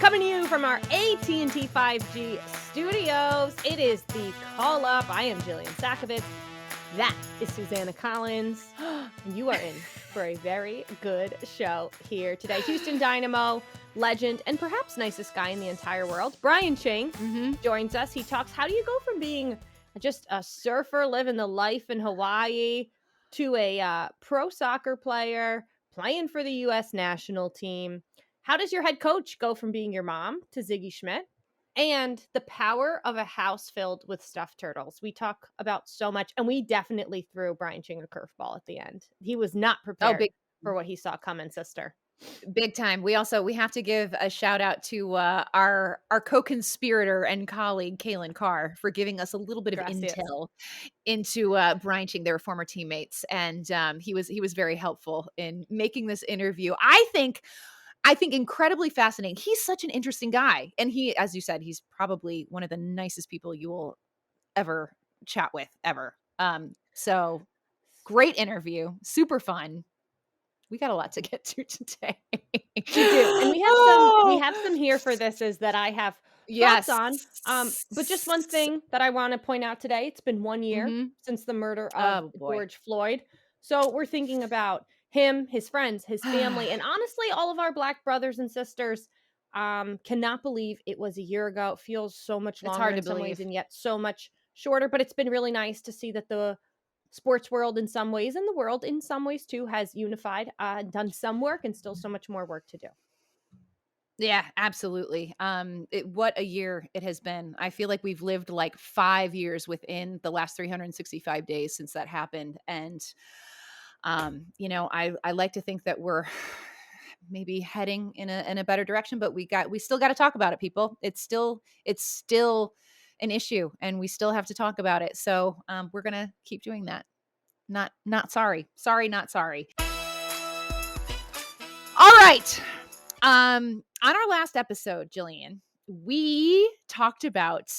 Coming to you from our AT&T 5G studios, it is the Call Up. I am Jillian Sakovitz. That is Susanna Collins. And you are in for a very good show here today. Houston Dynamo legend and perhaps nicest guy in the entire world, Brian Ching, joins us. He talks, how do you go from being just a surfer living the life in Hawaii to a pro soccer player playing for the U.S. national team? How does your head coach go from being your mom to Ziggy Schmidt? And the power of a house filled with stuffed turtles. We talk about so much, and we definitely threw Brian Ching a curveball at the end. He was not prepared for what he saw coming, sister. Big time. We have to give a shout out to our co-conspirator and colleague Kaylin Carr for giving us a little bit of intel into Brian Ching. They were former teammates, and he was very helpful in making this interview. I think incredibly fascinating. He's such an interesting guy. And he, as you said, he's probably one of the nicest people you will ever chat with, ever. So great interview. Super fun. We got a lot to get to today. We do. And we have some here for this is that I have thoughts on. But just one thing that I want to point out today. It's been 1 year since the murder of George Floyd. So we're thinking about him, his friends, his family, and honestly, all of our Black brothers and sisters. Cannot believe it was a year ago. It feels so much longer in some ways and yet so much shorter. But it's been really nice to see that the sports world in some ways and the world in some ways too has unified, done some work and still so much more work to do. Yeah, absolutely. What a year it has been. I feel like we've lived like 5 years within the last 365 days since that happened. And I like to think that we're maybe heading in a better direction, but we still got to talk about it, people. It's still an issue and we still have to talk about it. So we're going to keep doing that. Not sorry. Sorry, not sorry. All right. On our last episode, Jillian, we talked about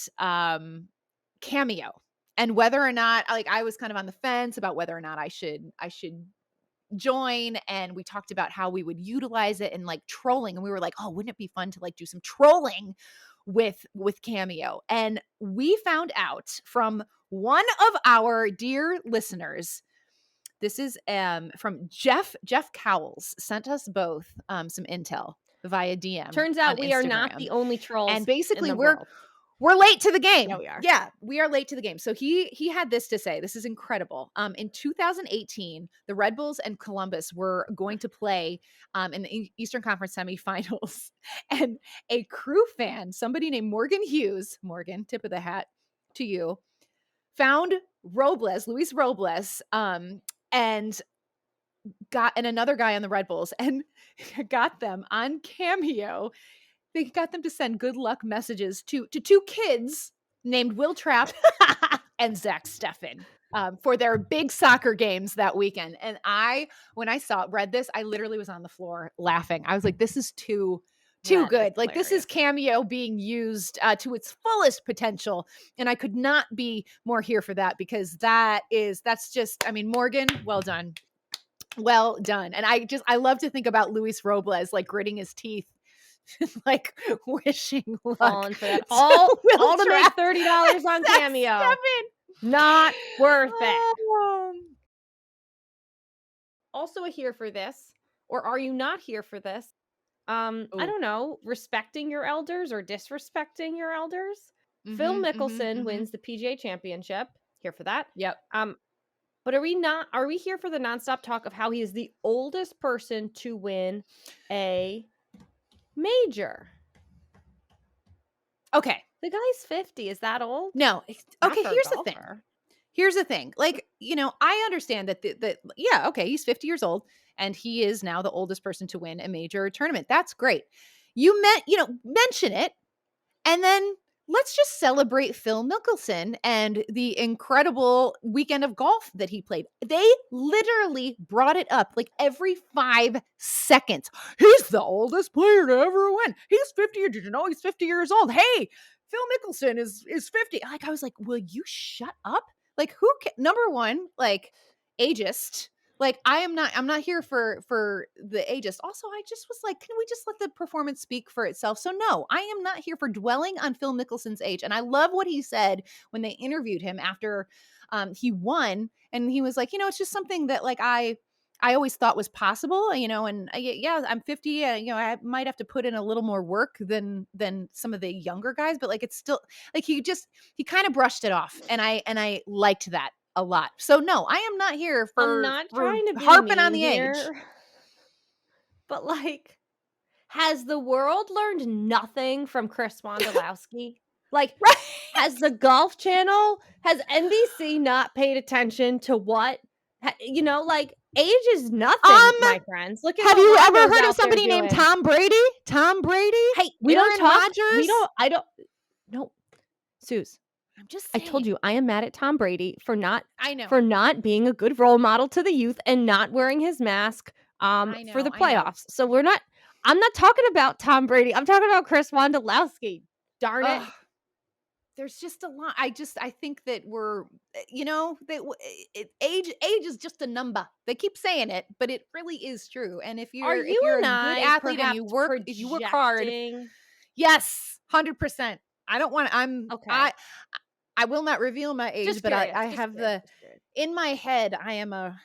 Cameo. And whether or not, I was kind of on the fence about whether or not I should join. And we talked about how we would utilize it and trolling. And we were like, oh, wouldn't it be fun to do some trolling with Cameo? And we found out from one of our dear listeners. This is from Jeff Cowles, sent us both some intel via DM. Turns out we are not the only trolls. And basically in the world. We're late to the game. Yeah, we are. Yeah, we are late to the game. So he had this to say. This is incredible. In 2018, the Red Bulls and Columbus were going to play in the Eastern Conference semifinals. And a Crew fan, somebody named Morgan Hughes, Morgan, tip of the hat to you, found Luis Robles, and another guy on the Red Bulls and got them on Cameo. They got them to send good luck messages to two kids named Will Trapp and Zach Steffen for their big soccer games that weekend. And when I read this, I literally was on the floor laughing. I was like, this is too good. This is Cameo being used to its fullest potential. And I could not be more here for that because that's just, Morgan, well done. Well done. And I love to think about Luis Robles, gritting his teeth, wishing luck. Falling for that. All to make $30 on Cameo. Not worth it. Also here for this, or are you not here for this? I don't know, respecting your elders or disrespecting your elders. Phil Mickelson wins the PGA Championship. Here for that. Yep. But are we here for the nonstop talk of how he is the oldest person to win a major? Okay. The guy's 50. Is that old? No. Okay, here's the thing. I understand that he's 50 years old and he is now the oldest person to win a major tournament. That's great. You mention it and then let's just celebrate Phil Mickelson and the incredible weekend of golf that he played. They literally brought it up every 5 seconds. He's the oldest player to ever win. He's 50. Did you know he's 50 years old? Hey, Phil Mickelson is 50. I was like, will you shut up? Number one, ageist. Like, I'm not here for the ageist. Also, I just was like, can we just let the performance speak for itself? So no, I am not here for dwelling on Phil Mickelson's age. And I love what he said when they interviewed him after he won, and he was like, it's just something that like I always thought was possible, and yeah, I'm 50, I might have to put in a little more work than some of the younger guys, but like it's still like he kind of brushed it off, and I liked that a lot. So no, I am not here I'm for not trying to be harping on mean the age. here, but like, has the world learned nothing from Chris Wondolowski? Like, Right. has the Golf Channel, has NBC not paid attention to what, like, age is nothing, my friends. Look at Have what you ever Rondo's heard of out there somebody named doing. Tom Brady? Tom Brady? Hey, Aaron Rodgers? No, Suze, I'm just I saying. told you I am mad at Tom Brady for not being a good role model to the youth and not wearing his mask for the playoffs. So I'm not talking about Tom Brady. I'm talking about Chris Wondolowski. Darn it. There's just a lot. I think that we're, age is just a number. They keep saying it, but it really is true. And if you're a good athlete and you work hard, yes, 100%. I don't want. Okay. I will not reveal my age, Just but curious, I just have curious, in my head, I am a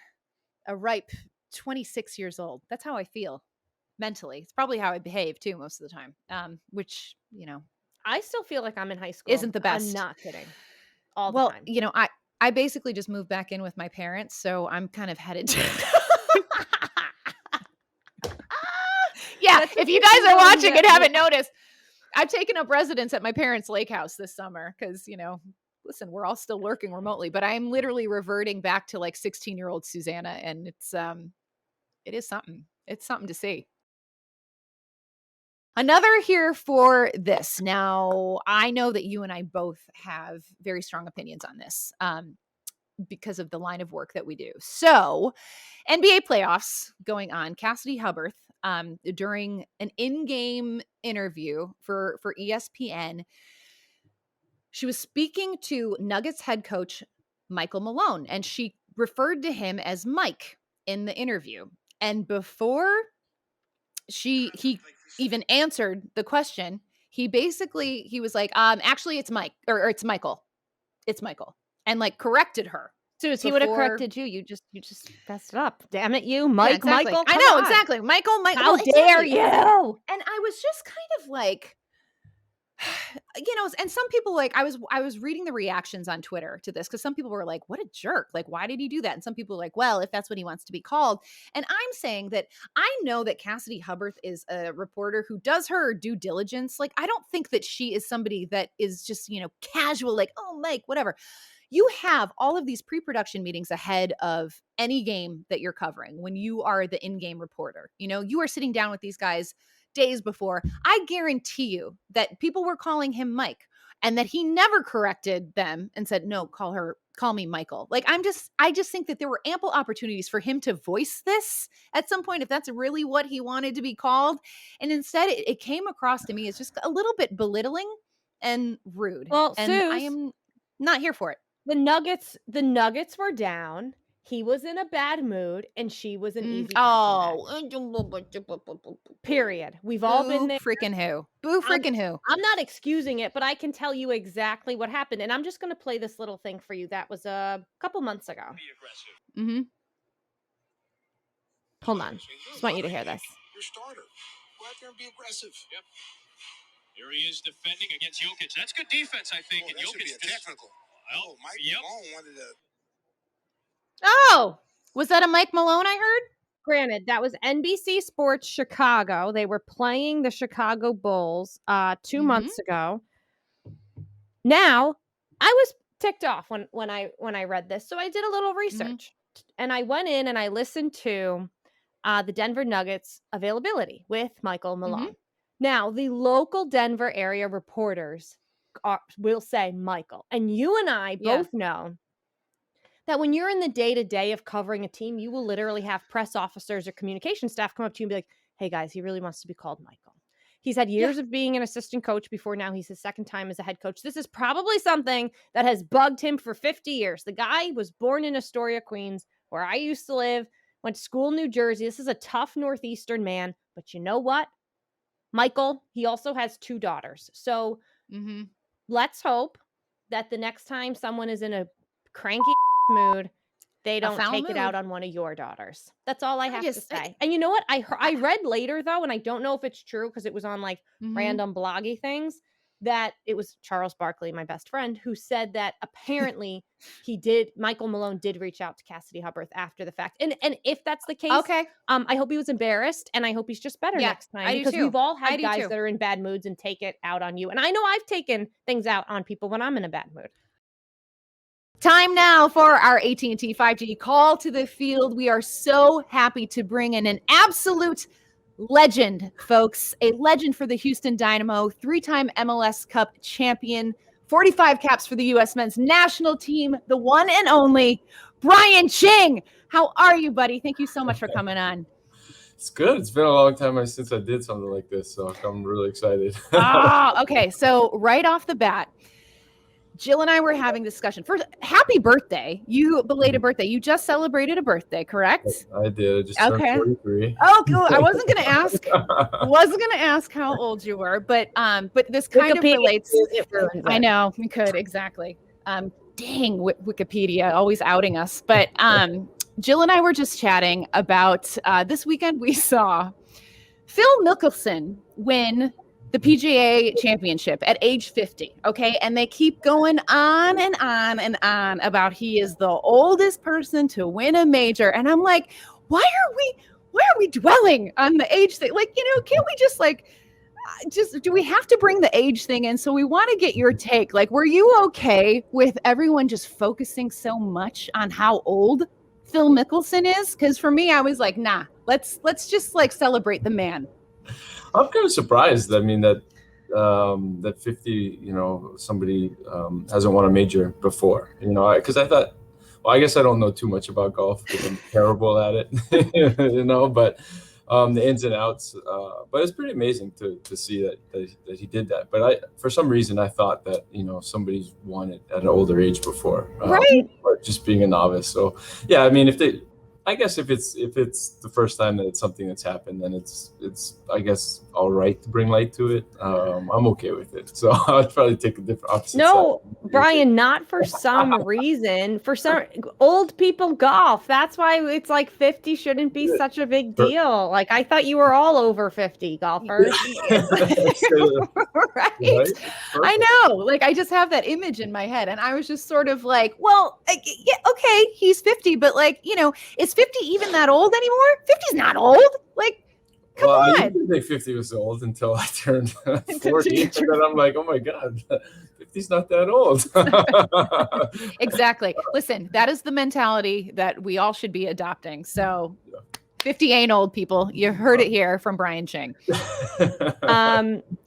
ripe 26 years old. That's how I feel mentally. It's probably how I behave too most of the time. Which, I still feel like I'm in high school. isn't the best. I'm not kidding. All the time. I basically just moved back in with my parents, so I'm kind of headed to Yeah, if you guys are watching and haven't noticed, I've taken up residence at my parents' lake house this summer because, listen, we're all still working remotely, but I'm literally reverting back to like 16-year-old Susanna, and it is something. It's something to see. Another here for this. Now, I know that you and I both have very strong opinions on this because of the line of work that we do. So, NBA playoffs going on. Cassidy Hubbarth, during an in-game interview for ESPN, she was speaking to Nuggets head coach Michael Malone, and she referred to him as Mike in the interview. And before he even answered the question, he was like, actually it's Mike or it's Michael. It's Michael. And like corrected her. Suze, he would have corrected you. You just messed it up. Damn it, you. Mike, yeah, exactly. Michael. I know, exactly. Michael. How dare you? And I was just kind of like, and some people like, I was reading the reactions on Twitter to this because some people were like, what a jerk. Like, why did he do that? And some people were like, well, if that's what he wants to be called. And I'm saying that I know that Cassidy Hubbarth is a reporter who does her due diligence. Like, I don't think that she is somebody that is just, casual, like, oh, Mike, whatever. You have all of these pre-production meetings ahead of any game that you're covering when you are the in-game reporter. You are sitting down with these guys days before. I guarantee you that people were calling him Mike and that he never corrected them and said, no, call me Michael. Like, I just think that there were ample opportunities for him to voice this at some point if that's really what he wanted to be called. And instead it came across to me as just a little bit belittling and rude. Well, and Suze, I am not here for it. The Nuggets were down. He was in a bad mood, and she was an easy. Period. We've all been there. Freaking who? Boo freaking who? I'm not excusing it, but I can tell you exactly what happened, and I'm just going to play this little thing for you. That was a couple months ago. Mm-hmm. Hold on. Just want you to hear this. Your starter. Go out there and be aggressive. Yep. Here he is defending against Jokic. That's good defense, I think. And Jokic should be a technical. Well, Mike Malone wanted to. Oh, was that a Mike Malone I heard? Granted, that was NBC Sports Chicago. They were playing the Chicago Bulls 2 months ago. Now, I was ticked off when I read this, so I did a little research. And I went in and I listened to the Denver Nuggets availability with Michael Malone. Now, the local Denver area reporters will say Michael. And you and I both know that when you're in the day-to-day of covering a team, you will literally have press officers or communication staff come up to you and be like, hey, guys, he really wants to be called Michael. He's had years of being an assistant coach before. Now he's his second time as a head coach. This is probably something that has bugged him for 50 years. The guy was born in Astoria, Queens, where I used to live. went to school in New Jersey. This is a tough Northeastern man, but you know what? Michael, he also has 2 daughters. So let's hope that the next time someone is in a cranky mood, they don't take it out on one of your daughters. That's all I have to say. And you know what? I read later, though, and I don't know if it's true because it was on like random bloggy things, that it was Charles Barkley, my best friend, who said that apparently Michael Malone did reach out to Cassidy Hubbarth after the fact. And if that's the case, I hope he was embarrassed, and I hope he's just better next time. Because we've all had guys that are in bad moods and take it out on you. And I know I've taken things out on people when I'm in a bad mood. Time now for our AT&T 5G call to the field. We are so happy to bring in an absolute legend, folks. A legend for the Houston Dynamo, 3-time MLS Cup champion, 45 caps for the U.S. men's national team, the one and only Brian Ching. How are you, buddy? Thank you so much for coming on. It's good. It's been a long time since I did something like this, so I'm really excited. Okay. So right off the bat, Jill and I were having discussion. First, happy birthday. Belated birthday. You just celebrated a birthday, correct? I did. I just turned 43. Oh, cool. I wasn't going to ask how old you were, but this kind of relates. I know, we could, exactly. Dang, Wikipedia, always outing us. But Jill and I were just chatting about this weekend we saw Phil Mikelson win the PGA championship at age 50. Okay. And they keep going on and on and on about he is the oldest person to win a major. And I'm like, why are we dwelling on the age thing? Like, can't we just do we have to bring the age thing in? So we want to get your take. Like, were you okay with everyone just focusing so much on how old Phil Mikelson is? Because for me, I was like, nah, let's just like celebrate the man. I'm kind of surprised. I mean, that 50, somebody hasn't won a major before, because I thought, well, I guess I don't know too much about golf because I'm terrible at it, but the ins and outs. But it's pretty amazing to see that he did that. But for some reason, I thought that, somebody's won it at an older age before, right? Or just being a novice. So, yeah, I mean, I guess if it's the first time that it's something that's happened, then it's I guess all right to bring light to it. I'm okay with it. So I'd probably take a different opposite No, side. Brian, not for some reason. For some old people golf. That's why it's like 50 shouldn't be such a big deal. Like I thought you were all over 50 golfers. Right? I know. Like I just have that image in my head, and I was just sort of like, well, yeah, okay, he's 50, but like, is 50 even that old anymore? 50's not old. Like, come on. I didn't think 50 was old until I turned 40. And then I'm like, oh my God, 50's not that old. Exactly. Listen, that is the mentality that we all should be adopting. So 50 ain't old, people. You heard it here from Brian Ching.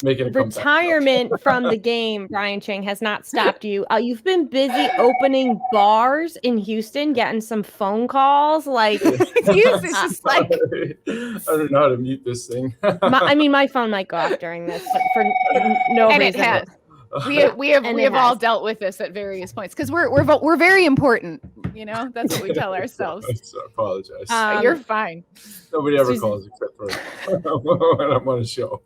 Making a retirement from the game, Brian Ching, has not stopped you. You've been busy opening bars in Houston, getting some phone calls. Like, it's just like I don't know how to mute this thing. my phone might go off during this for no and reason. It has. We have all dealt with this at various points because we're very important. That's what we tell ourselves. I apologize. You're fine. Nobody ever calls except for when I'm on a show.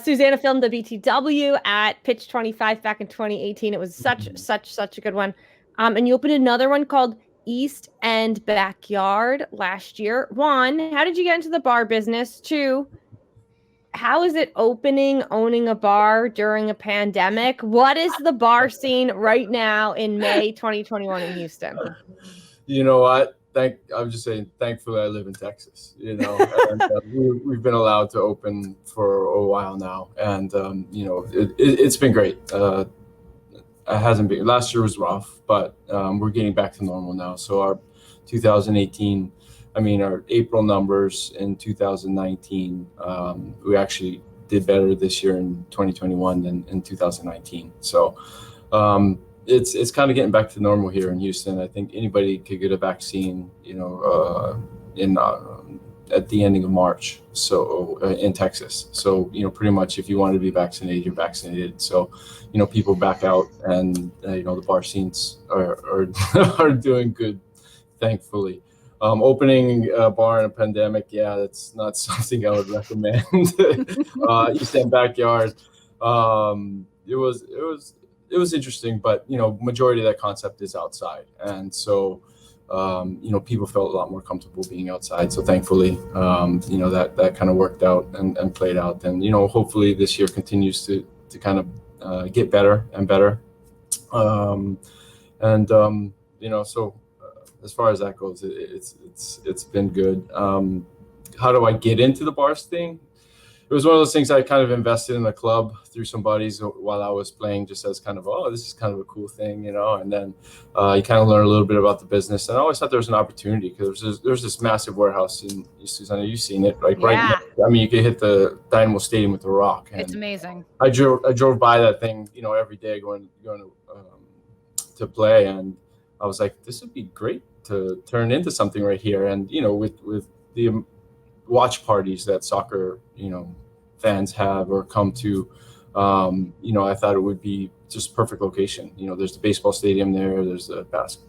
Susanna filmed the BTW at Pitch 25 back in 2018. It was such a good one. And you opened another one called East End Backyard last year. 1, how did you get into the bar business? 2, how is it owning a bar during a pandemic? What is the bar scene right now in May 2021 in Houston? You know what? I'm just saying, thankfully I live in Texas, and we've been allowed to open for a while now. And, it's been great. It hasn't been, last year was rough, but we're getting back to normal now. So our 2018, our April numbers in 2019, we actually did better this year in 2021 than in 2019. So it's kind of getting back to normal here in Houston. I think anybody could get a vaccine, at the ending of March. So in Texas. So, pretty much if you want to be vaccinated, you're vaccinated. So, people back out, and, the bar scenes are doing good, thankfully. Opening a bar in a pandemic, yeah, that's not something I would recommend. East End backyard. It was interesting, but majority of that concept is outside, and so people felt a lot more comfortable being outside. So thankfully, that kind of worked out and played out. And hopefully this year continues to kind of get better and better. So as far as that goes, it's been good. How do I get into the bars thing? It was one of those things I kind of invested in the club through some buddies while I was playing, just as kind of, this is kind of a cool thing, and then you kind of learn a little bit about the business. And I always thought there was an opportunity because there's this massive warehouse in Susanna, you've seen it, like right now. I mean, you could hit the Dynamo Stadium with a rock. And it's amazing. I drove by that thing, every day going to play, and I was like, this would be great to turn into something right here. And with the watch parties that soccer fans have or come to, I thought it would be just perfect location. There's the baseball stadium there, there's the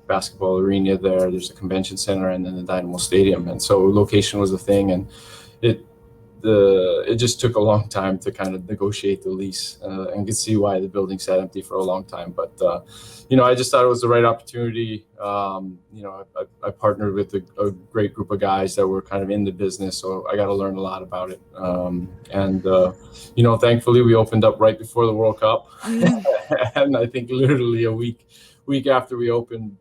basketball arena there, there's the convention center, and then the Dynamo Stadium. And so location was a thing, and it just took a long time to kind of negotiate the lease, and could see why the building sat empty for a long time. But I just thought it was the right opportunity. I partnered with a great group of guys that were kind of in the business, so I got to learn a lot about it. Thankfully we opened up right before the World Cup, and I think literally a week after we opened,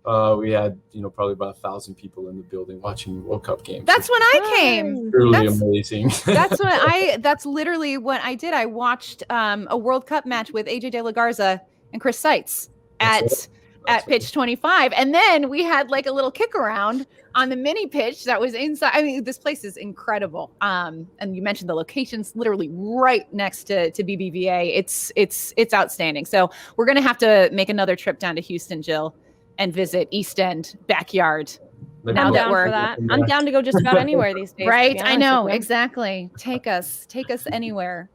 we had probably about 1,000 people in the building watching World Cup games. That's when I came. Truly amazing. That's literally what I did. I watched a World Cup match with AJ De La Garza and Chris Seitz at pitch 25, and then we had like a little kick around on the mini pitch that was inside. I mean, this place is incredible. And you mentioned the location's literally right next to BBVA. It's outstanding. So we're gonna have to make another trip down to Houston, Jill, and visit East End backyard. I'm down for that. I'm down to go just about anywhere these days. Right? I know, exactly. Take us anywhere.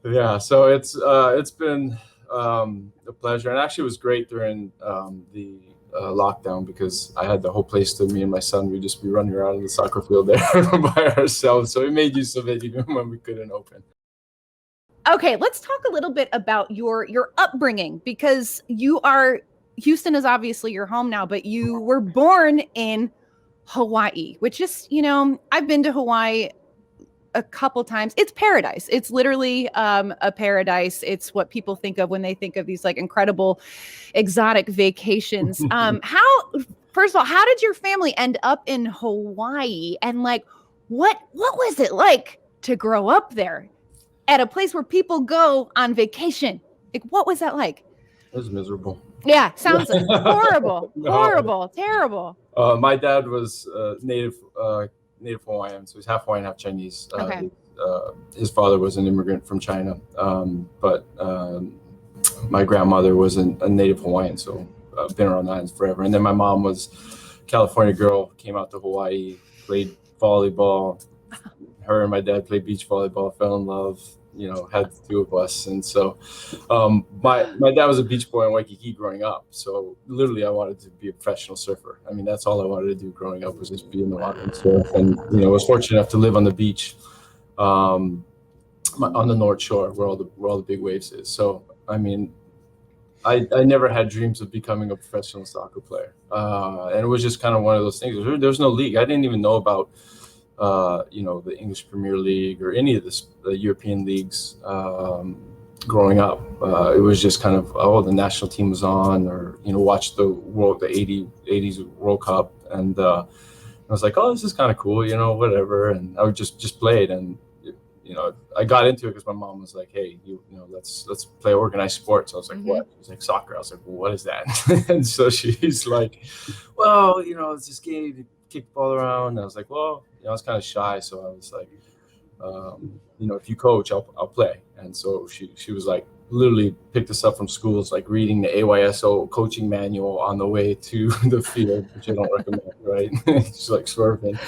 Yeah, so it's been a pleasure, and actually it was great during the lockdown, because I had the whole place to me and my son. We'd just be running around in the soccer field there by ourselves, so we made use of it even when we couldn't open. Okay, let's talk a little bit about your upbringing, because Houston is obviously your home now, but you were born in Hawaii, which is, I've been to Hawaii a couple times. It's paradise. It's literally a paradise. It's what people think of when they think of these like incredible exotic vacations. First of all, how did your family end up in Hawaii? And like, what was it like to grow up there at a place where people go on vacation? Like, what was that like? It was miserable. Yeah, sounds horrible, horrible, terrible. My dad was native Hawaiian, so he's half Hawaiian, half Chinese. Okay. His father was an immigrant from China, but my grandmother was a native Hawaiian, so been around the islands forever. And then my mom was a California girl, came out to Hawaii, played volleyball. Her and my dad played beach volleyball, fell in love. Had the two of us. And so my dad was a beach boy in Waikiki growing up. So literally I wanted to be a professional surfer. I mean, that's all I wanted to do growing up, was just be in the water and surf. And, I was fortunate enough to live on the beach on the North Shore where all the big waves is. So, I mean, I never had dreams of becoming a professional soccer player. And it was just kind of one of those things. There was no league. I didn't even know about the English Premier League or any of the European leagues growing up. It was just kind of, the national team was on, or watch the 80s World Cup, and I was like, this is kind of cool, whatever. And I would just play it, and I got into it because my mom was like, hey, let's play organized sports. I was like, what? She was like, soccer. I was like, well, what is that? And so she's like, well, it's this game, you kick the ball around. And I was like, well, I was kind of shy, so I was like, if you coach, I'll play. And so she was like, literally picked us up from schools, like reading the AYSO coaching manual on the way to the field, which I don't recommend, right? She's like swerving,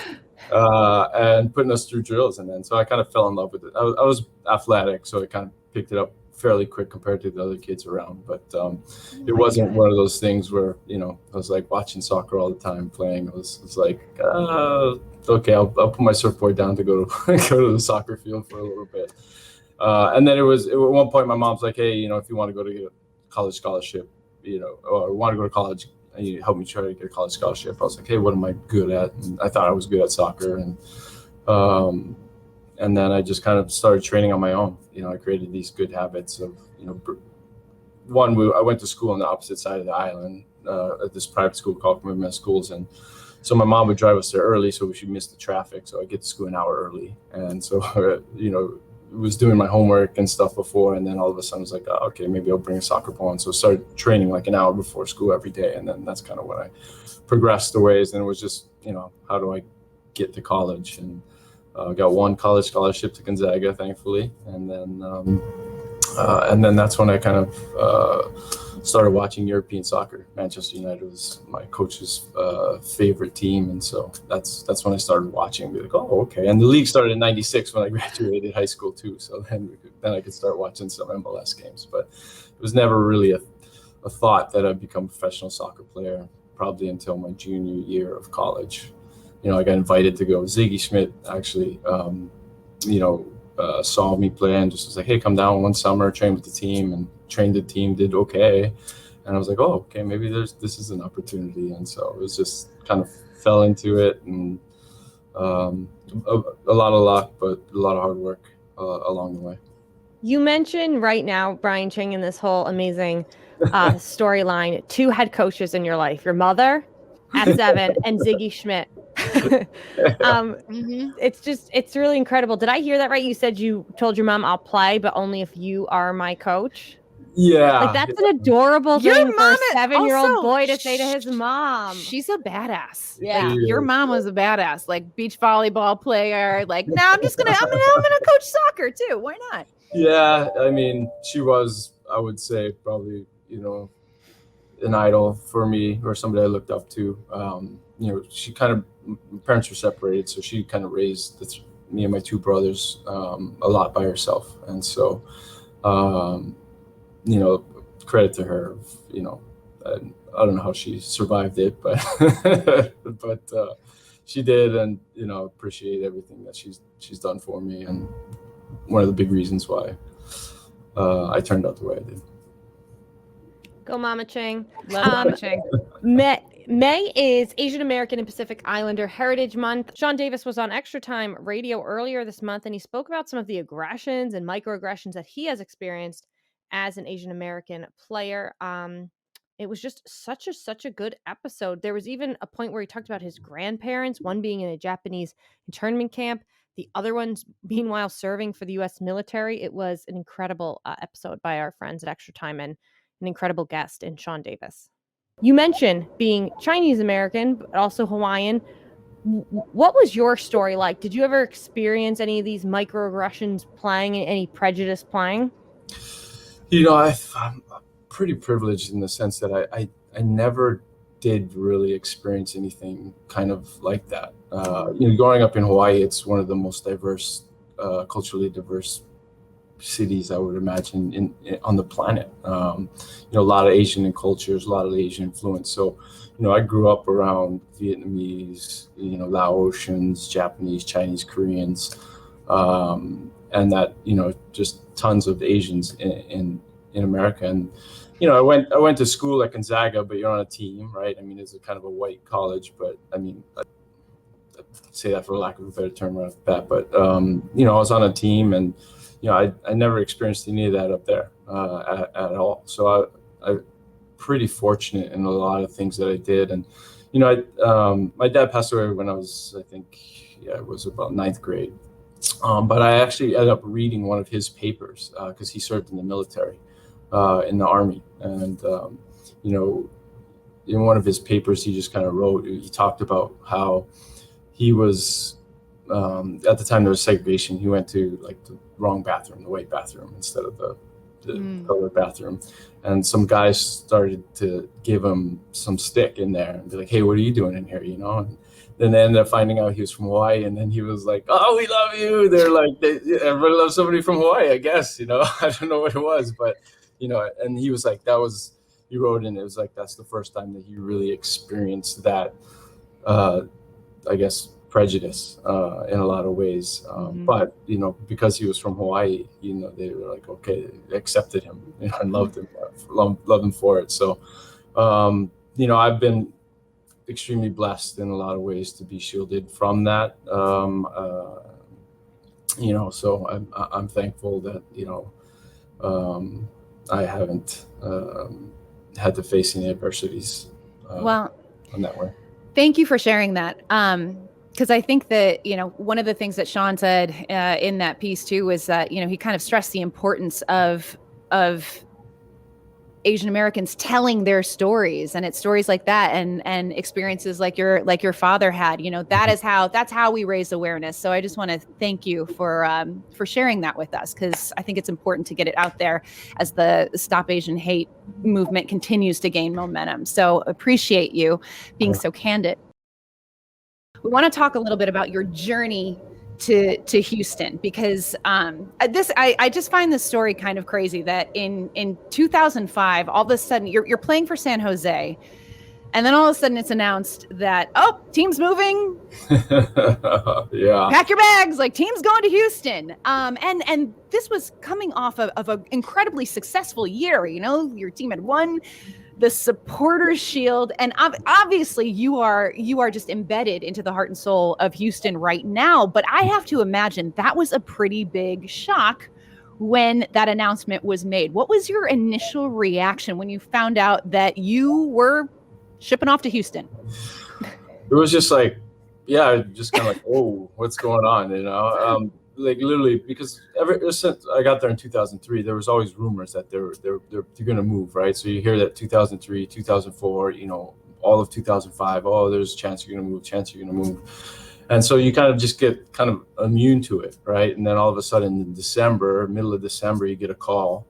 and putting us through drills. And then so I kind of fell in love with it. I was athletic, so I kind of picked it up fairly quick compared to the other kids around. But it wasn't one of those things where, you know, I was like watching soccer all the time playing. It was like, okay, I'll put my surfboard down to go to go to the soccer field for a little bit. And then at one point my mom's like, hey, you know, if you want to go to get a college scholarship, you know, or want to go to college, and you help me try to get a college scholarship. I was like, hey, what am I good at? And I thought I was good at soccer. And then I just kind of started training on my own. You know, I created these good habits of, you know, I went to school on the opposite side of the island at this private school called MLS Schools. And so my mom would drive us there early so we should miss the traffic. So I get to school an hour early. And so, you know, was doing my homework and stuff before. And then all of a sudden I was like, oh, okay, maybe I'll bring a soccer ball. And so I started training like an hour before school every day. And then that's kind of when I progressed the ways. And it was just, you know, how do I get to college? And got one college scholarship to Gonzaga, thankfully. And then that's when I kind of started watching European soccer. Manchester United was my coach's favorite team. And so that's when I started watching. Be like, oh, okay. And the league started in '96 when I graduated high school too. So then I could start watching some MLS games. But it was never really a thought that I'd become a professional soccer player, probably until my junior year of college. You know, I got invited to go. Ziggy Schmidt actually, you know, saw me play and just was like, hey, come down one summer, train with the team, and trained the team, did okay. And I was like, oh, okay, maybe this is an opportunity. And so it was just kind of fell into it, and a lot of luck, but a lot of hard work along the way. You mentioned right now, Brian Ching, in this whole amazing storyline, 2 head coaches in your life, your mother at 7 and Ziggy Schmidt. It's really incredible. Did I hear that right? You said you told your mom, I'll play, but only if you are my coach. Yeah. Like, that's an adorable thing for a 7-year-old boy to say to his mom. She's a badass. Yeah. Like, your mom was a badass, like beach volleyball player. Like, no, I'm gonna coach soccer too. Why not? Yeah. I mean, she was, I would say, probably, you know, an idol for me, or somebody I looked up to. You know, she kind of, my parents were separated, so she kind of raised me and my 2 brothers a lot by herself. And so, you know, credit to her. You know, I don't know how she survived it, but she did, and you know, appreciate everything that she's done for me, and one of the big reasons why I turned out the way I did. Go Mama Ching. Love Mama Ching. May is Asian American and Pacific Islander Heritage Month. Sean Davis was on Extra Time Radio earlier this month, and he spoke about some of the aggressions and microaggressions that he has experienced as an Asian American player. It was just such a good episode. There was even a point where he talked about his grandparents, one being in a Japanese internment camp, the other one's meanwhile serving for the U.S. military. It was an incredible episode by our friends at Extra Time, and an incredible guest in Sean Davis. You mentioned being Chinese American, but also Hawaiian. What was your story like? Did you ever experience any of these microaggressions playing, any prejudice playing? You know, I'm pretty privileged in the sense that I never did really experience anything kind of like that. You know, growing up in Hawaii, it's one of the most diverse, culturally diverse cities I would imagine on the planet. You know, a lot of Asian cultures, a lot of Asian influence. So, you know, I grew up around Vietnamese, you know, Laotians, Japanese, Chinese, Koreans, and that, you know, just tons of Asians in America. And you know, I went to school at Gonzaga, but you're on a team, right? I mean, it's a kind of a white college, but I mean, I say that for lack of a better term right off the bat. But you know, I was on a team, and you know, I never experienced any of that up there at all. So I'm pretty fortunate in a lot of things that I did. And you know, my dad passed away when I was, I think, it was about 9th grade. But I actually ended up reading one of his papers because he served in the military, in the Army. And, you know, in one of his papers, he just kind of wrote, he talked about how he was, at the time there was segregation, he went to like the wrong bathroom, the white bathroom, instead of the colored bathroom. And some guys started to give him some stick in there and be like, hey, what are you doing in here? You know, and then they ended up finding out he was from Hawaii, and then he was like, "Oh, we love you." They're like, everybody loves somebody from Hawaii, I guess. I don't know what it was, but and he was like, he wrote in, it was like that's the first time that he really experienced that, I guess, prejudice in a lot of ways. But because he was from Hawaii, they were like, okay, they accepted him and loved him for it. So I've been extremely blessed in a lot of ways to be shielded from that. So I'm thankful that I haven't had to face any adversities in that way. Thank you for sharing that. Because I think that, one of the things that Sean said in that piece too was that, he kind of stressed the importance of Asian Americans telling their stories, and it's stories like that and experiences like your father had. That's how we raise awareness. So I just want to thank you for sharing that with us, because I think it's important to get it out there as the Stop Asian Hate movement continues to gain momentum. So appreciate you being so candid. We want to talk a little bit about your journey to Houston, because I just find this story kind of crazy that in 2005, all of a sudden you're playing for San Jose, and then all of a sudden it's announced that, team's moving. Yeah. Pack your bags, like team's going to Houston. And this was coming off of an incredibly successful year. Your team had won the Supporters Shield, and obviously you are just embedded into the heart and soul of Houston right now. But I have to imagine that was a pretty big shock when that announcement was made. What was your initial reaction when you found out that you were shipping off to Houston? It was just like, just kind of like, oh, what's going on? Like literally, because ever since I got there in 2003, there was always rumors that they're going to move, right? So you hear that 2003, 2004, all of 2005, there's a chance you're going to move. And so you kind of just get kind of immune to it, right? And then all of a sudden in middle of December, you get a call.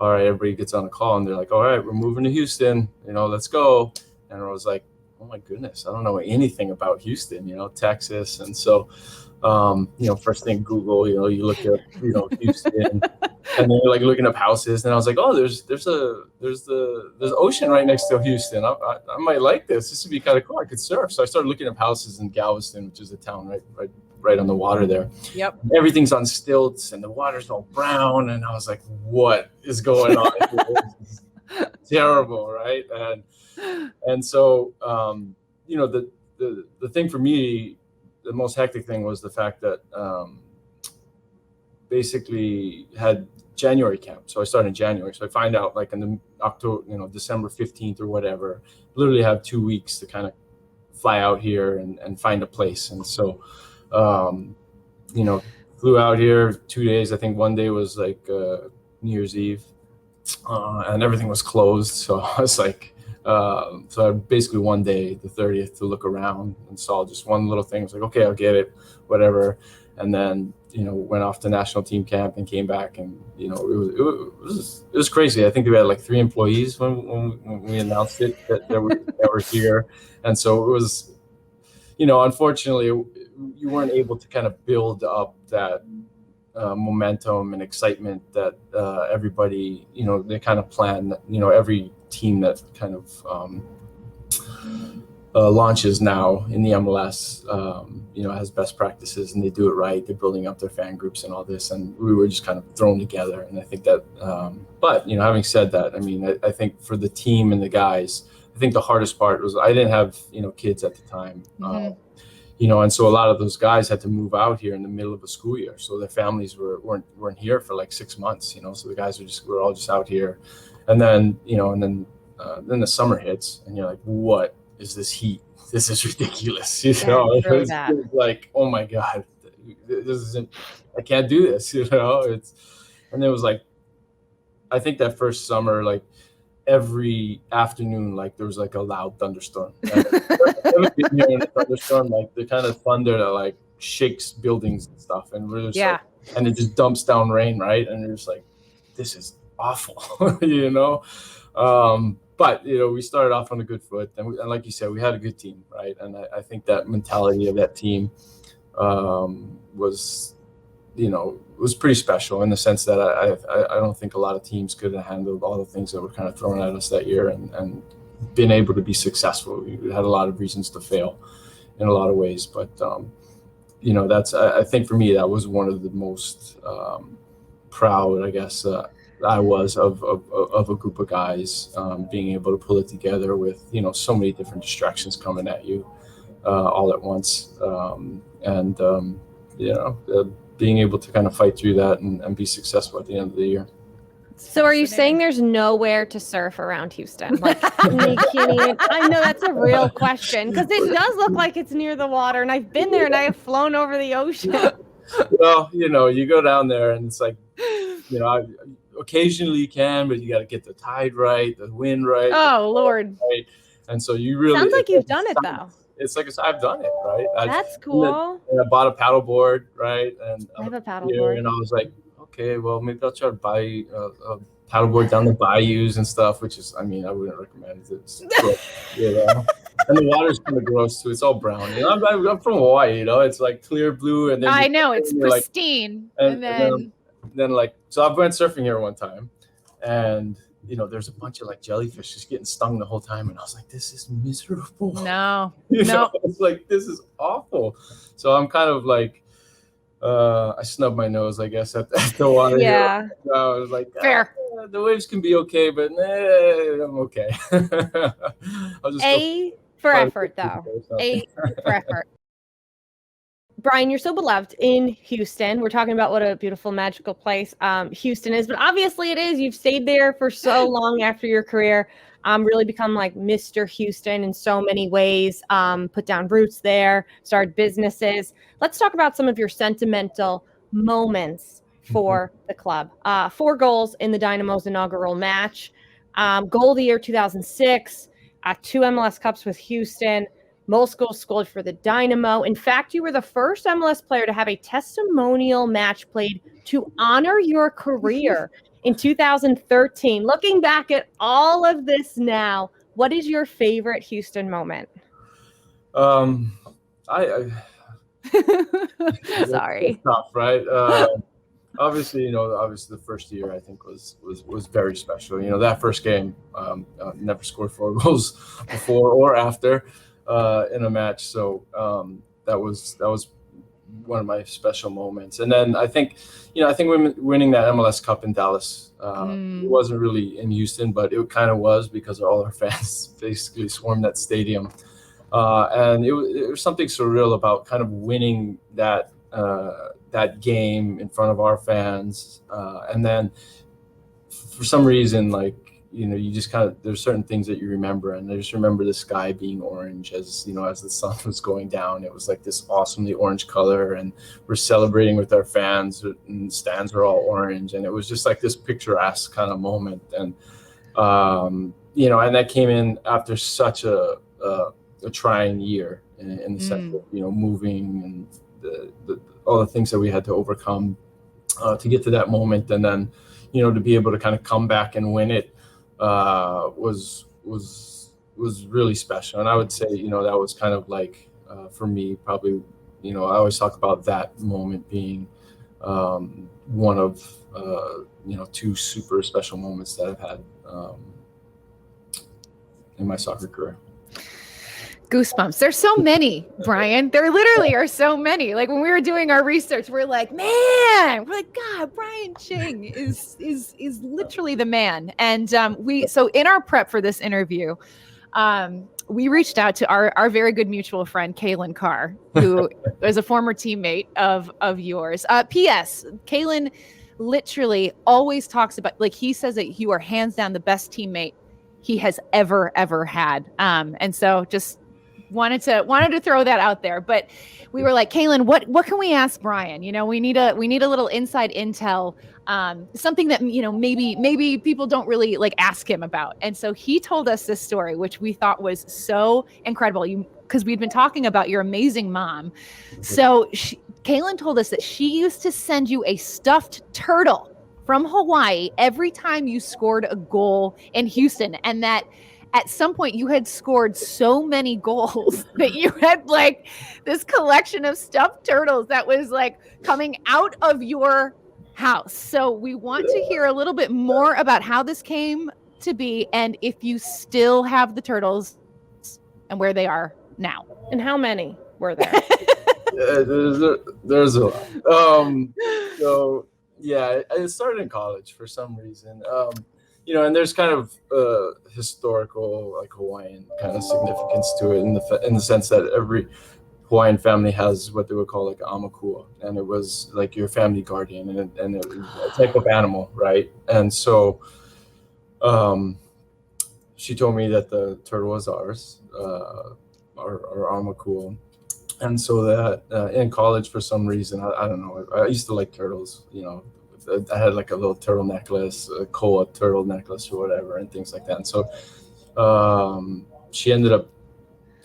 All right, everybody gets on a call and they're like, all right, we're moving to Houston, let's go. And I was like, oh my goodness, I don't know anything about Houston, Texas. And so first thing Google, you look at, Houston, and then you're like looking up houses, and I was like, oh, there's ocean right next to Houston. I might like this. This would be kind of cool. I could surf. So I started looking up houses in Galveston, which is a town right on the water there. Yep. Everything's on stilts and the water's all brown, and I was like, what is going on? This is terrible, right? And so the thing for me, the most hectic thing was the fact that basically had January camp. So I started in January. So I find out like in the October, December 15th or whatever, literally have 2 weeks to kind of fly out here and find a place. And so, flew out here 2 days. I think one day was like New Year's Eve and everything was closed. So I was like, so I had basically one day, the 30th, to look around and saw just one little thing. I was like, okay, I'll get it, whatever. And then, went off to national team camp and came back, and, it was crazy. I think we had like 3 employees when we announced it that were here. And so it was, unfortunately, you weren't able to kind of build up that momentum and excitement that everybody, they kind of plan, every team that kind of launches now in the MLS, has best practices and they do it right. They're building up their fan groups and all this, and we were just kind of thrown together. And I think that, but having said that, I think for the team and the guys, I think the hardest part was I didn't have kids at the time, and so a lot of those guys had to move out here in the middle of a school year, so their families weren't here for like 6 months, so the guys were all just out here. And then, then the summer hits and you're like, what is this heat? This is ridiculous. It's like, oh my God, I can't do this, and it was like, I think that first summer, like every afternoon, like there was like a loud thunderstorm. Thunderstorm, like the kind of thunder that like shakes buildings and stuff. And we're just like, and it just dumps down rain, right? And you're just like, this is awful, but we started off on a good foot, and like you said, we had a good team, right? And I think that mentality of that team was pretty special in the sense that I don't think a lot of teams could have handled all the things that were kind of thrown at us that year and been able to be successful. We had a lot of reasons to fail in a lot of ways, but that's I think for me that was one of the most proud, I guess, I was of a group of guys being able to pull it together with so many different distractions coming at you all at once, being able to kind of fight through that and be successful at the end of the year. So are you saying there's nowhere to surf around Houston? Like, you can't even, I know that's a real question because it does look like it's near the water, and I've been there and I have flown over the ocean. Well, you go down there and it's like, occasionally you can, but you got to get the tide right, the wind right. Oh, Lord. Right. And so you really. Sounds like you've done it, though. It's like I've done it, right? That's cool. And I bought a paddle board, right? And I have a paddle board. And I was like, okay, well, maybe I'll try to buy a paddleboard down the bayous and stuff, which is, I wouldn't recommend it. It's and the water's kind of gross too. It's all brown. I'm from Hawaii, it's like clear blue, and then I know it's pristine. Like, and then so I went surfing here one time, and there's a bunch of like jellyfish just getting stung the whole time, and I was like, this is miserable. No, it's like, this is awful. So I'm kind of like. I snubbed my nose, I guess, at the water. Yeah. So I was like, fair. The waves can be okay, but I'm okay. I'll just A for effort, though. A for effort. Brian, you're so beloved in Houston. We're talking about what a beautiful, magical place Houston is, but obviously it is. You've stayed there for so long after your career. Really become like Mr. Houston in so many ways, put down roots there, started businesses. Let's talk about some of your sentimental moments for the club. 4 goals in the Dynamo's inaugural match. Goal of the year 2006, 2 MLS Cups with Houston, most goals scored for the Dynamo. In fact, you were the first MLS player to have a testimonial match played to honor your career. In 2013, looking back at all of this now, what is your favorite Houston moment? Sorry. It's tough, right? Obviously, obviously the first year I think was very special. That first game, never scored 4 goals before or after in a match. So that was one of my special moments. And then I think winning that MLS Cup in Dallas, it wasn't really in Houston, but it kind of was because all our fans basically swarmed that stadium. And it was something surreal about kind of winning that game in front of our fans. And then for some reason, you just kind of, there's certain things that you remember, and I just remember the sky being orange as the sun was going down. It was like this awesomely orange color, and we're celebrating with our fans, and stands are all orange, and it was just like this picturesque kind of moment. And and that came in after such a trying year in the sense of moving and all the things that we had to overcome to get to that moment, and then to be able to kind of come back and win it was really special. And I would say that was kind of like for me probably I always talk about that moment being one of 2 super special moments that I've had in my soccer career. Goosebumps. There's so many, Brian. There literally are so many. Like when we were doing our research, we're like, God, Brian Ching is literally the man. And so in our prep for this interview, we reached out to our very good mutual friend, Kaylin Carr, who is a former teammate of yours. P.S. Kaylin literally always talks about, he says that you are hands down the best teammate he has ever had. And so just wanted to throw that out there. But we were like, Kaylin, what can we ask Brian? We need a little inside intel, something that maybe people don't really ask him about. And so he told us this story, which we thought was so incredible. Because we'd been talking about your amazing mom. So Kaylin told us that she used to send you a stuffed turtle from Hawaii every time you scored a goal in Houston, and that at some point you had scored so many goals that you had like this collection of stuffed turtles that was like coming out of your house. So we want to hear a little bit more about how this came to be and if you still have the turtles and where they are now. And how many were there? There's a lot. So yeah, I started in college for some reason. And there's kind of historical, like Hawaiian kind of significance to it in the sense that every Hawaiian family has what they would call like amakua, and it was like your family guardian, and it was a type of animal, right? And so, she told me that the turtle was ours, our amakua. And so that in college, for some reason, I don't know, I used to like turtles, I had like a little turtle necklace, a koa turtle necklace or whatever, and things like that. And so she ended up,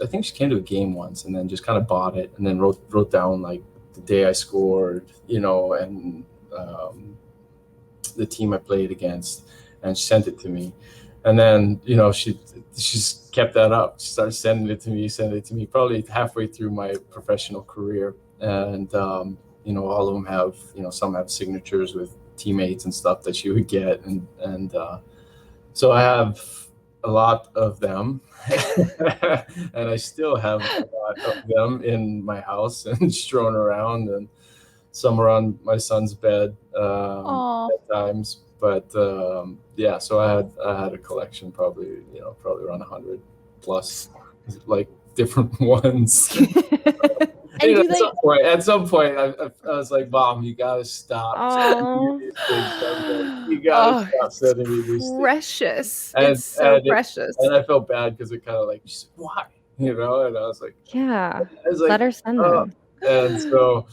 I think she came to a game once and then just kind of bought it and then wrote down like the day I scored, and the team I played against, and she sent it to me. And then, she's kept that up. She started sending it to me probably halfway through my professional career. And, all of them have, some have signatures with teammates and stuff that she would get. And so I have a lot of them. And I still have a lot of them in my house and strewn around, and some are on my son's bed at times. But so I had a collection, probably around 100 plus, like different ones. And at some point, I was like, Mom, you gotta stop sending me these things. You gotta stop sending me these things. Precious. It's so precious. And I felt bad because it kind of like, she said, why? And I was like, yeah, let her send them. And so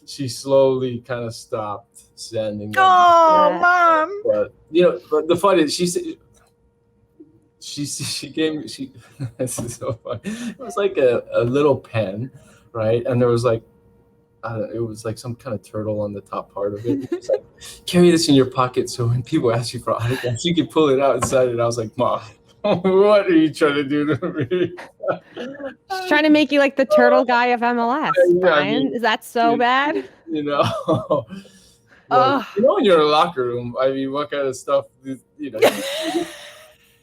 she slowly kind of stopped sending them. Oh, Mom! But but the fun is, she said she gave me this is so funny. It was like a little pen, right? And there was like it was like some kind of turtle on the top part of it. It was like, carry this in your pocket so when people ask you for autographs, you can pull it out inside it. I was like, Mom, what are you trying to do to me? She's trying to make you like the turtle guy of MLS, Brian. Is that so bad? When you're in a locker room, I mean, what kind of stuff,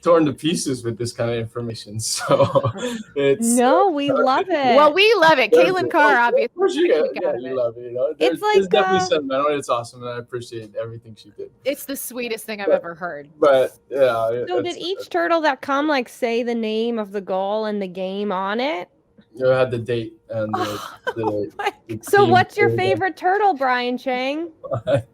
torn to pieces with this kind of information. So it's we love it. Well, we love it. Caitlin Carr, obviously. You love it. It's definitely sentimental. It's awesome, and I appreciate everything she did. It's the sweetest thing I've ever heard. But yeah. So did each turtle that come like say the name of the goal and the game on it? I had the date and the So what's your favorite turtle, Brian Ching? I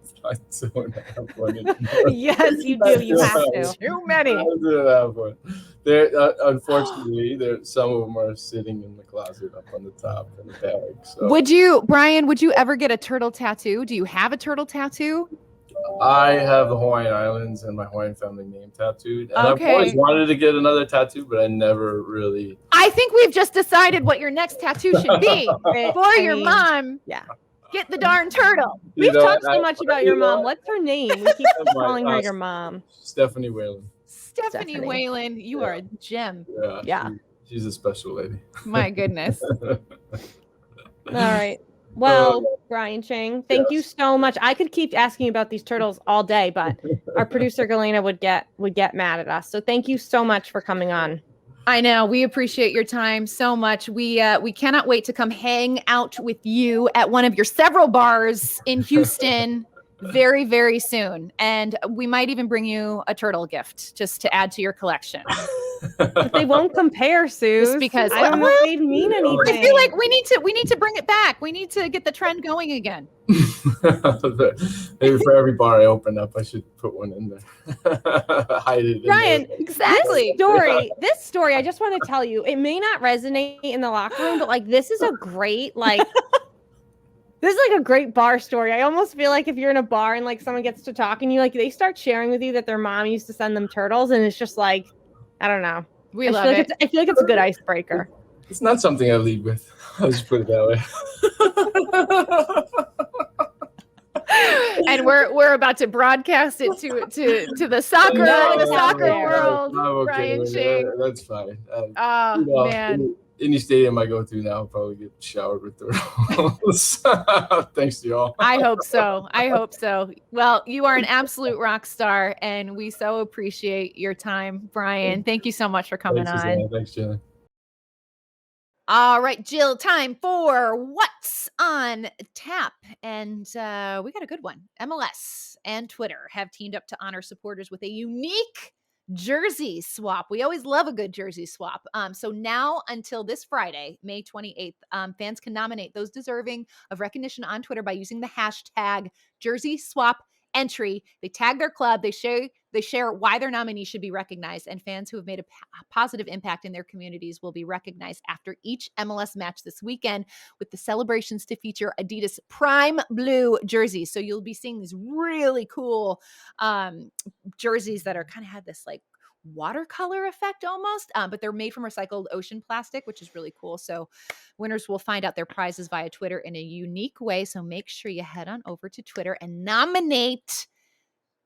don't have one. Yes, you do. You have to. Too many. I don't have one. Unfortunately, some of them are sitting in the closet up on the top in the bag. So. Brian, would you ever get a turtle tattoo? Do you have a turtle tattoo? I have the Hawaiian Islands and my Hawaiian family name tattooed. And I've always wanted to get another tattoo, but I never really. I think we've just decided what your next tattoo should be for your mom. Yeah. Get the darn turtle. We've talked so much about your mom. What's her name? We keep calling her your mom. Stephanie Whalen. Stephanie Whalen, you are a gem. Yeah. She's a special lady. My goodness. All right. Well, Brian Ching, thank you so much. I could keep asking you about these turtles all day, but our producer Galena would get mad at us. So thank you so much for coming on. I know. We appreciate your time so much. We cannot wait to come hang out with you at one of your several bars in Houston very, very soon. And we might even bring you a turtle gift just to add to your collection. But they won't compare, Sue. Just because I don't know if they mean anything. I feel like we need to bring it back. We need to get the trend going again. Maybe for every bar I open up, I should put one in there. Hide it. Ryan, exactly. This story, I just want to tell you, it may not resonate in the locker room, but like this is a great this is like a great bar story. I almost feel like if you're in a bar and like someone gets to talking, you like they start sharing with you that their mom used to send them turtles, and it's just like, I don't know. We love it. I feel like it's a good icebreaker. It's not something I lead with. I'll just put it that way. And we're about to broadcast it to the soccer No, the soccer there. world. I'm okay Brian with Ching. it. That's fine. Oh, You know, man. any stadium I go to now, I'll probably get showered with turtles. Thanks to y'all. I hope so. I hope so. Well, you are an absolute rock star, and we so appreciate your time, Brian. Thank you so much for coming Thanks, on. Susanna. Thanks, Jenna. All right, Jill, time for What's on Tap. And we got a good one. MLS and Twitter have teamed up to honor supporters with a unique jersey swap. We always love a good jersey swap. So now until this Friday, May 28th, fans can nominate those deserving of recognition on Twitter by using the hashtag jersey swap entry. They tag their club, they share why their nominee should be recognized, and fans who have made a positive impact in their communities will be recognized after each MLS match this weekend, with the celebrations to feature Adidas Prime Blue jerseys. So you'll be seeing these really cool jerseys that are kind of have this like watercolor effect almost, but they're made from recycled ocean plastic, which is really cool. So winners will find out their prizes via Twitter in a unique way. So make sure you head on over to Twitter and nominate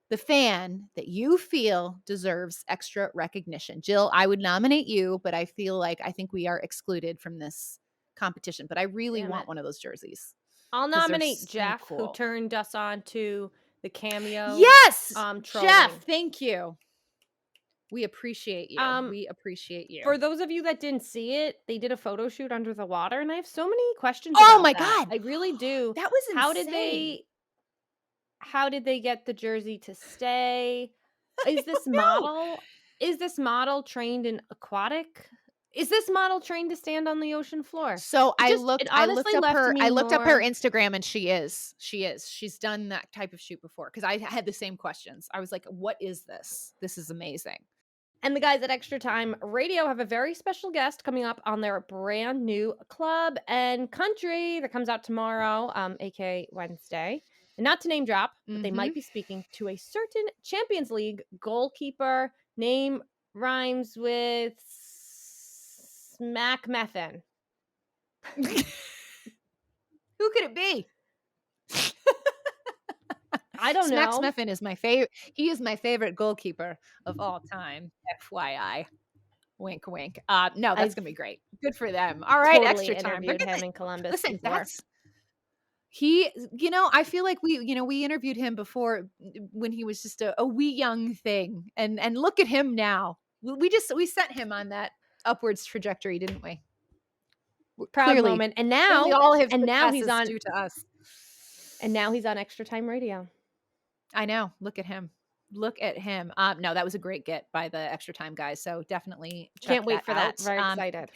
the fan that you feel deserves extra recognition. Jill, I would nominate you, but I think we are excluded from this competition. But I really want one of those jerseys. I'll 'cause they're nominate so Jeff, cool. who turned us on to the Cameo. Yes, trolling. Jeff, thank you. We appreciate you. We appreciate you. For those of you that didn't see it, they did a photo shoot under the water, and I have so many questions. Oh about my that. God. I really do. That was How did they get the jersey to stay? Is this model trained in aquatic? Is this model trained to stand on the ocean floor? So I just- looked it up honestly her left me more- Instagram, and she is. She's done that type of shoot before, because I had the same questions. I was like, what is this? This is amazing. And the guys at Extra Time Radio have a very special guest coming up on their brand new Club and Country that comes out tomorrow, aka Wednesday. And not to name drop, but they might be speaking to a certain Champions League goalkeeper. Name rhymes with Smack Methin. Who could it be? I don't know. Smack Smiffin is my favorite. He is my favorite goalkeeper of all time. FYI. Wink, wink. No, that's gonna be great. Good for them. All right, Totally Extra Time. interviewed him in Columbus. Listen, before. I feel like we interviewed him before when he was just a wee young thing, and look at him now. We sent him on that upwards trajectory, didn't we? Proud moment. And now he's on due to us. And now he's on Extra Time Radio. I know. Look at him. Look at him. No, that was a great get by the Extra Time guys. So definitely can't wait for out. that. Very excited.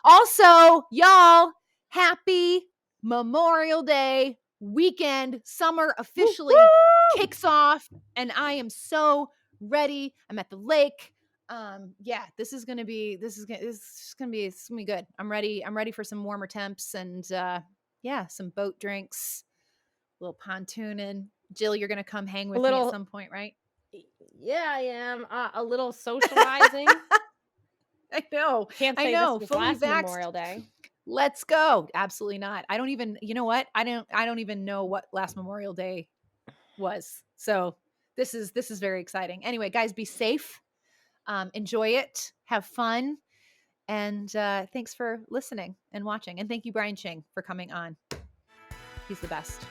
Also, y'all, happy Memorial Day weekend. Summer officially kicks off, and I am so ready. I'm at the lake. This is gonna be good. I'm ready for some warmer temps and some boat drinks, a little pontooning. Jill, you're gonna come hang with me at some point, right? Yeah, I am. A little socializing. I know. Can't say this was last Memorial Day. Let's go. Absolutely not. I don't even. You know what? I don't even know what last Memorial Day was. So this is very exciting. Anyway, guys, be safe. Enjoy it. Have fun. And thanks for listening and watching. And thank you, Brian Ching, for coming on. He's the best.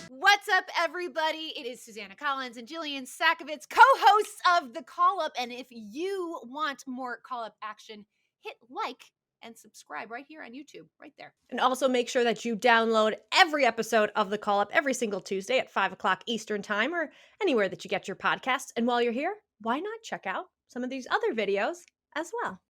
What's up, everybody? It is Susanna Collins and Jillian Sakovitz, co-hosts of The Call Up. And if you want more Call Up action, hit like and subscribe right here on YouTube, right there. And also make sure that you download every episode of The Call Up every single Tuesday at 5 o'clock Eastern Time or anywhere that you get your podcasts. And while you're here, why not check out some of these other videos as well?